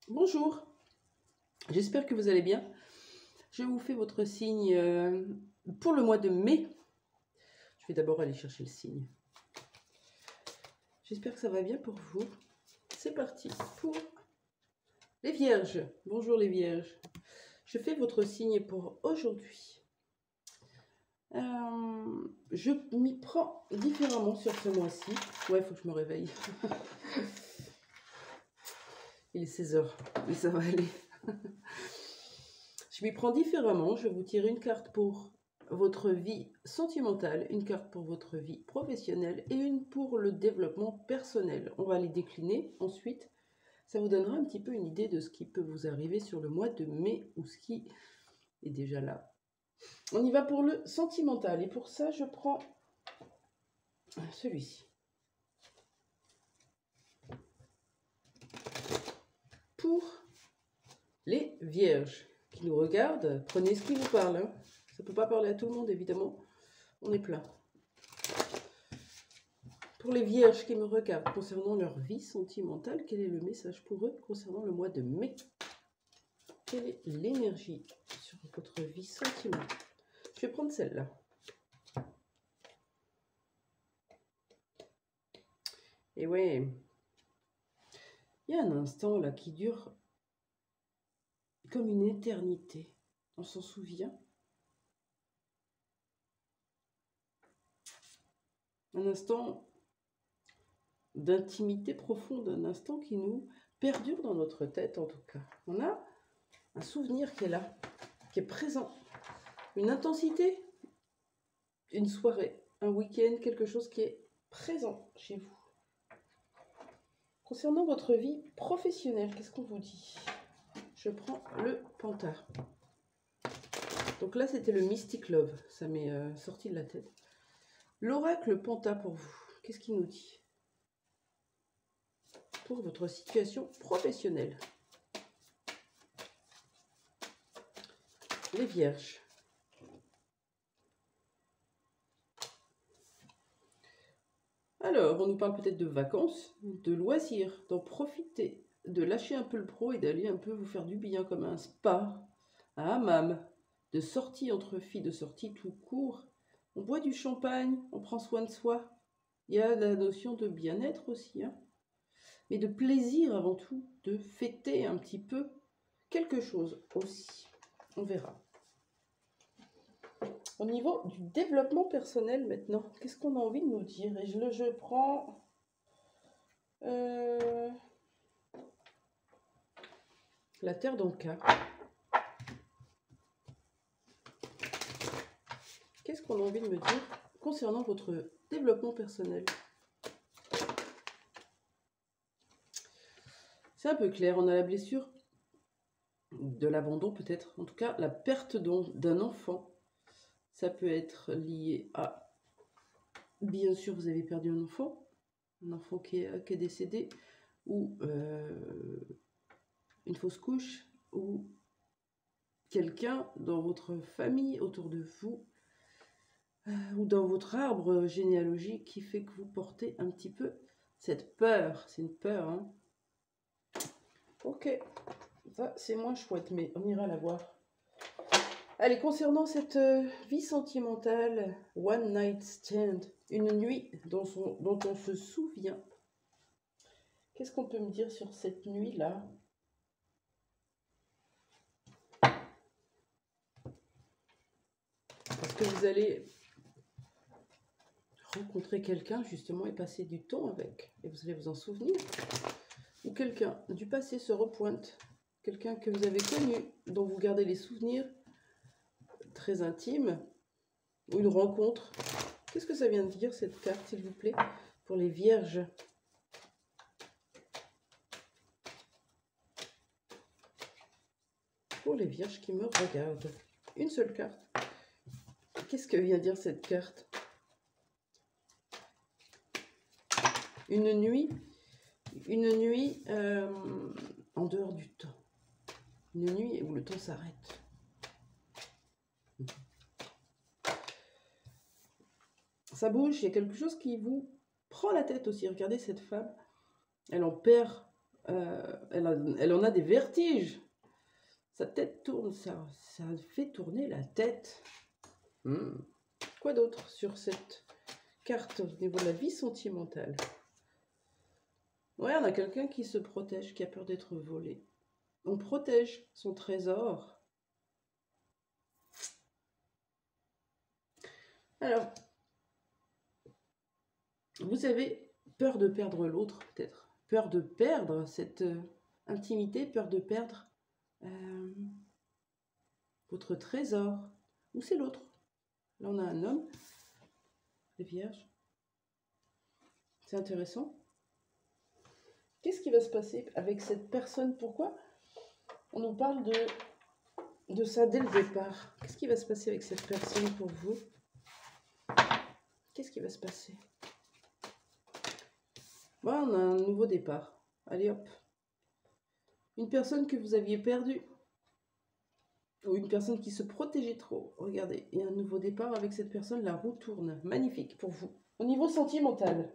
Bonjour, j'espère que vous allez bien. Je vous fais votre signe pour le mois de mai. Je vais d'abord aller chercher le signe. J'espère que ça va bien pour vous. C'est parti pour les Vierges. Bonjour les Vierges. Je fais votre signe pour aujourd'hui. Je m'y prends différemment sur ce mois-ci. Ouais, il faut que je me réveille. Il est 16h, mais ça va aller. Je m'y prends différemment. Je vais vous tirer une carte pour votre vie sentimentale, une carte pour votre vie professionnelle et une pour le développement personnel. On va les décliner ensuite. Ça vous donnera un petit peu une idée de ce qui peut vous arriver sur le mois de mai ou ce qui est déjà là. On y va pour le sentimental et pour ça je prends celui-ci. Pour les Vierges qui nous regardent, prenez ce qui vous parle. Hein. Ça ne peut pas parler à tout le monde évidemment, on est plein. Pour les Vierges qui me regardent concernant leur vie sentimentale, quel est le message pour eux concernant le mois de mai? Quelle est l'énergie sur votre vie sentimentale? Je vais prendre celle-là. Et ouais, il y a un instant là qui dure comme une éternité. On s'en souvient? Un instant d'intimité profonde, un instant qui nous perdure dans notre tête en tout cas. On a un souvenir qui est là, qui est présent. Une intensité, une soirée, un week-end, quelque chose qui est présent chez vous. Concernant votre vie professionnelle, qu'est-ce qu'on vous dit? Je prends le Panta. Donc là, c'était le Mystic Love. Ça m'est sorti de la tête. L'oracle Panta pour vous, qu'est-ce qu'il nous dit? Pour votre situation professionnelle. Les Vierges. Alors, on nous parle peut-être de vacances, de loisirs, d'en profiter, de lâcher un peu le pro et d'aller un peu vous faire du bien comme un spa, un hammam, de sortie entre filles, de sortie tout court. On boit du champagne, on prend soin de soi. Il y a la notion de bien-être aussi, hein, mais de plaisir avant tout, de fêter un petit peu quelque chose aussi. On verra. Au niveau du développement personnel maintenant, qu'est-ce qu'on a envie de nous dire? Et je prends la terre dans le cas. Qu'est-ce qu'on a envie de me dire concernant votre développement personnel? C'est un peu clair, on a la blessure de l'abandon peut-être, en tout cas la perte d'un enfant. Ça peut être lié à, bien sûr vous avez perdu un enfant qui est décédé, ou une fausse couche, ou quelqu'un dans votre famille, autour de vous, ou dans votre arbre généalogique qui fait que vous portez un petit peu cette peur. C'est une peur, hein. Ok, ça c'est moins chouette, mais on ira la voir. Allez, concernant cette vie sentimentale, one night stand, une nuit dont on se souvient, qu'est-ce qu'on peut me dire sur cette nuit-là? Parce que vous allez rencontrer quelqu'un justement et passer du temps avec, et vous allez vous en souvenir. Ou quelqu'un du passé se repointe, quelqu'un que vous avez connu, dont vous gardez les souvenirs très intimes, ou une rencontre. Qu'est-ce que ça vient de dire cette carte, s'il vous plaît, pour les Vierges? Pour les Vierges qui me regardent. Une seule carte. Qu'est-ce que vient dire cette carte? Une nuit en dehors du temps. Une nuit où le temps s'arrête. Ça bouge, il y a quelque chose qui vous prend la tête aussi. Regardez cette femme, elle en perd Elle en a des vertiges. Sa tête tourne, ça fait tourner la tête. Quoi d'autre sur cette carte au niveau de la vie sentimentale? Ouais, on a quelqu'un qui se protège, qui a peur d'être volé. On protège son trésor. Alors, vous avez peur de perdre l'autre, peut-être. Peur de perdre cette intimité, peur de perdre votre trésor. Ou c'est l'autre? Là, on a un homme, les vierges. C'est intéressant. Qu'est-ce qui va se passer avec cette personne? Pourquoi on nous parle de ça dès le départ? Qu'est-ce qui va se passer avec cette personne pour vous? Qu'est-ce qui va se passer? Bon, on a un nouveau départ. Allez hop. Une personne que vous aviez perdue. Ou une personne qui se protégeait trop. Regardez, il y a un nouveau départ avec cette personne. La roue tourne. Magnifique pour vous. Au niveau sentimental.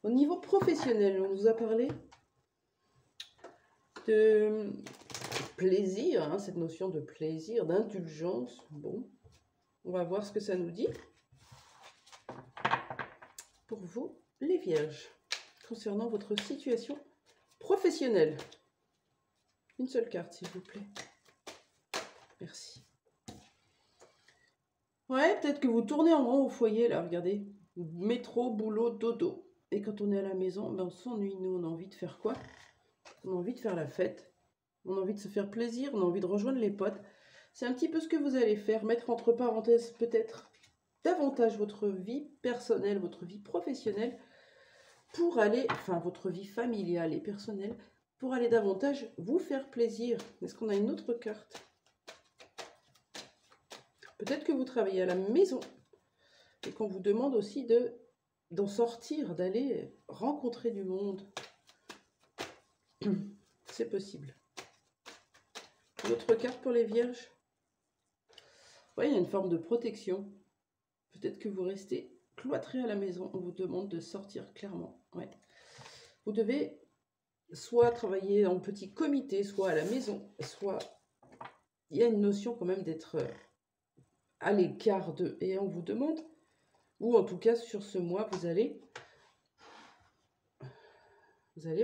Au niveau professionnel, on nous a parlé de plaisir, hein, cette notion de plaisir, d'indulgence. Bon, on va voir ce que ça nous dit. Pour vous, les vierges, concernant votre situation professionnelle. Une seule carte, s'il vous plaît. Merci. Ouais, peut-être que vous tournez en rond au foyer, là, regardez. Métro, boulot, dodo. Et quand on est à la maison, ben on s'ennuie. Nous, on a envie de faire quoi? On a envie de faire la fête. On a envie de se faire plaisir. On a envie de rejoindre les potes. C'est un petit peu ce que vous allez faire. Mettre entre parenthèses, peut-être, davantage votre vie personnelle, votre vie professionnelle, pour aller, enfin, votre vie familiale et personnelle, pour aller davantage vous faire plaisir. Est-ce qu'on a une autre carte? Peut-être que vous travaillez à la maison et qu'on vous demande aussi d'en sortir, d'aller rencontrer du monde. C'est possible. Une autre carte pour les vierges? Oui, il y a une forme de protection. Peut-être que vous restez cloîtré à la maison. On vous demande de sortir clairement. Ouais. Vous devez soit travailler en petit comité, soit à la maison, soit il y a une notion quand même d'être à l'écart d'eux. Et on vous demande, ou en tout cas sur ce mois, vous allez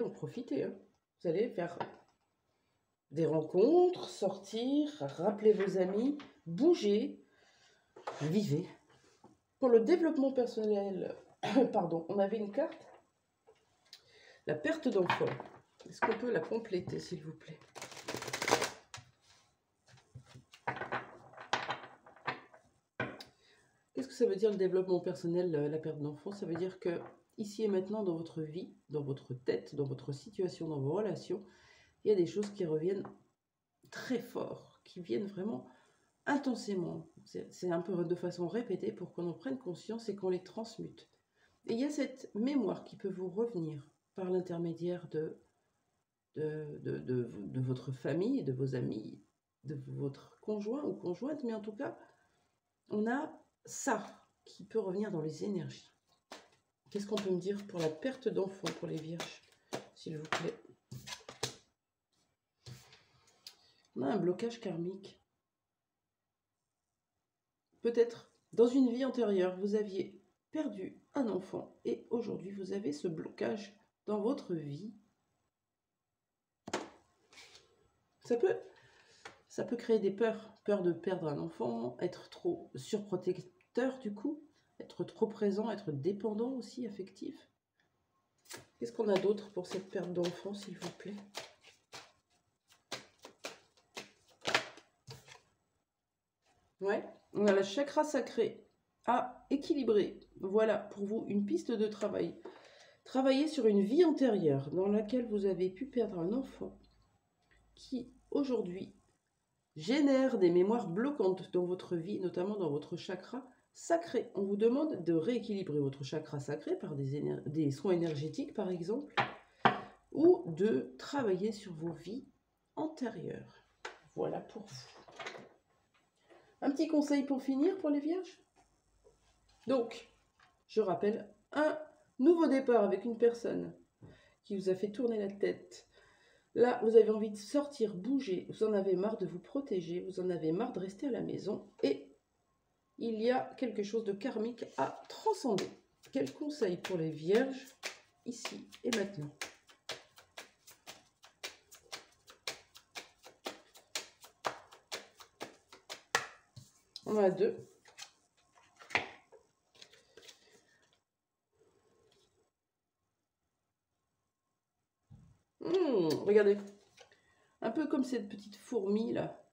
en profiter. Hein. Vous allez faire des rencontres, sortir, rappeler vos amis, bouger, vivez. Pour le développement personnel, pardon, on avait une carte, la perte d'enfant. Est-ce qu'on peut la compléter, s'il vous plaît? Qu'est-ce que ça veut dire le développement personnel, la perte d'enfant? Ça veut dire que ici et maintenant dans votre vie, dans votre tête, dans votre situation, dans vos relations, il y a des choses qui reviennent très fort, qui viennent vraiment intensément. C'est un peu de façon répétée pour qu'on en prenne conscience et qu'on les transmute. Et il y a cette mémoire qui peut vous revenir par l'intermédiaire de votre famille, de vos amis, de votre conjoint ou conjointe, mais en tout cas, on a ça qui peut revenir dans les énergies. Qu'est-ce qu'on peut me dire pour la perte d'enfant pour les vierges, s'il vous plaît? On a un blocage karmique. Peut-être dans une vie antérieure, vous aviez perdu un enfant et aujourd'hui, vous avez ce blocage dans votre vie. Ça peut créer des peurs. Peur de perdre un enfant, être trop surprotecteur du coup, être trop présent, être dépendant aussi, affectif. Qu'est-ce qu'on a d'autre pour cette perte d'enfant, s'il vous plaît? Ouais, on a la chakra sacrée à équilibrer. Voilà pour vous une piste de travail. Travaillez sur une vie antérieure dans laquelle vous avez pu perdre un enfant qui aujourd'hui génère des mémoires bloquantes dans votre vie, notamment dans votre chakra sacré. On vous demande de rééquilibrer votre chakra sacré par des soins énergétiques par exemple, ou de travailler sur vos vies antérieures. Voilà pour vous. Un petit conseil pour finir pour les vierges. Donc, je rappelle, un nouveau départ avec une personne qui vous a fait tourner la tête. Là, vous avez envie de sortir, bouger, vous en avez marre de vous protéger, vous en avez marre de rester à la maison et il y a quelque chose de karmique à transcender. Quel conseil pour les vierges, ici et maintenant? On en a deux. Regardez. Un peu comme cette petite fourmi là.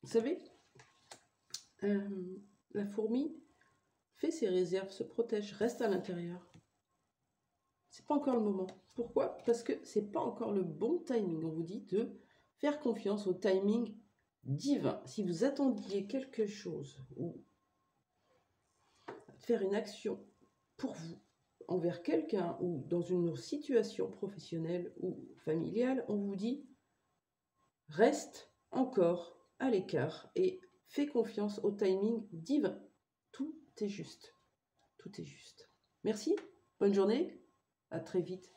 Vous savez, la fourmi fait ses réserves, se protège, reste à l'intérieur. C'est pas encore le moment. Pourquoi? Parce que c'est pas encore le bon timing. On vous dit de faire confiance au timing divin. Si vous attendiez quelque chose ou faire une action pour vous envers quelqu'un ou dans une situation professionnelle ou familiale, on vous dit reste encore à l'écart et fais confiance au timing divin. Tout est juste. Tout est juste. Merci. Bonne journée. À très vite.